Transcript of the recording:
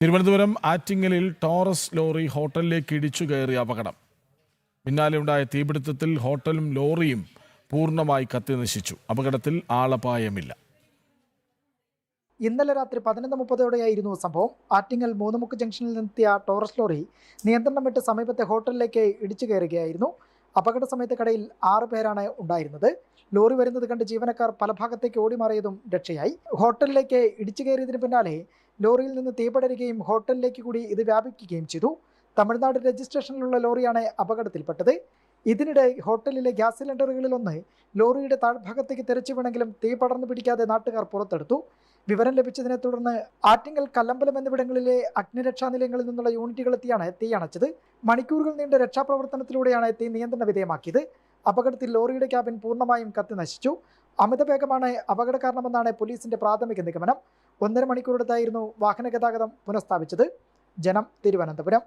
തിരുവനന്തപുരം ആറ്റിങ്ങലിൽ Taurus lorry ഹോട്ടലിലേക്ക് ഇടിച്ചു കയറിയ അപകടം. പിന്നാലെയുണ്ടായ തീപിടുത്തത്തിൽ ഹോട്ടലും ലോറിയും പൂർണ്ണമായി കത്തിനശിച്ചു. അപകടത്തിൽ ആളപായമില്ല. ഇന്നലെ രാത്രി 11:30 സംഭവം. ആറ്റിങ്ങൽ മൂന്നുമുക്ക് ജംഗ്ഷനിൽ നിന്നെത്തിയ ടോറസ് ലോറി നിയന്ത്രണം വിട്ട് സമീപത്തെ ഹോട്ടലിലേക്ക് ഇടിച്ചു കയറുകയായിരുന്നു. അപകട സമയത്ത് കടയിൽ 6 പേരാണ് ഉണ്ടായിരുന്നത്. ലോറി വരുന്നത് കണ്ട് ജീവനക്കാർ പല ഭാഗത്തേക്ക് ഓടിമാറിയതും രക്ഷയായി. ഹോട്ടലിലേക്ക് ഇടിച്ചു കയറിയതിന് പിന്നാലെ ലോറിയിൽ നിന്ന് തീപടരുകയും ഹോട്ടലിലേക്ക് കൂടി ഇത് വ്യാപിക്കുകയും ചെയ്തു. തമിഴ്നാട് രജിസ്ട്രേഷനിലുള്ള ലോറിയാണ് അപകടത്തിൽപ്പെട്ടത്. ഇതിനിടെ ഹോട്ടലിലെ ഗ്യാസ് സിലിണ്ടറുകളിലൊന്ന് ലോറിയുടെ താഴ്ഭാഗത്തേക്ക് തെറിച്ചു വീണെങ്കിലും തീ പടർന്നു പിടിക്കാതെ നാട്ടുകാർ പുറത്തെടുത്തു. വിവരം ലഭിച്ചതിനെ തുടർന്ന് ആറ്റിങ്ങൽ, കല്ലമ്പലം എന്നിവിടങ്ങളിലെ അഗ്നിരക്ഷാ നിലയങ്ങളിൽ നിന്നുള്ള യൂണിറ്റുകൾ എത്തിയാണ് തീ അണച്ചത്. മണിക്കൂറുകൾ നീണ്ട രക്ഷാപ്രവർത്തനത്തിലൂടെയാണ് തീ നിയന്ത്രണ വിധേയമാക്കിയത്. അപകടത്തിൽ ലോറിയുടെ ക്യാബിൻ പൂർണ്ണമായും കത്തി നശിച്ചു. അമിതവേഗമാണ് അപകട കാരണമെന്നാണ് പോലീസിന്റെ പ്രാഥമിക നിഗമനം. 1.5 മണിക്കൂറെടുത്തായിരുന്നു വാഹന ഗതാഗതം പുനഃസ്ഥാപിച്ചത്. ജനം, തിരുവനന്തപുരം.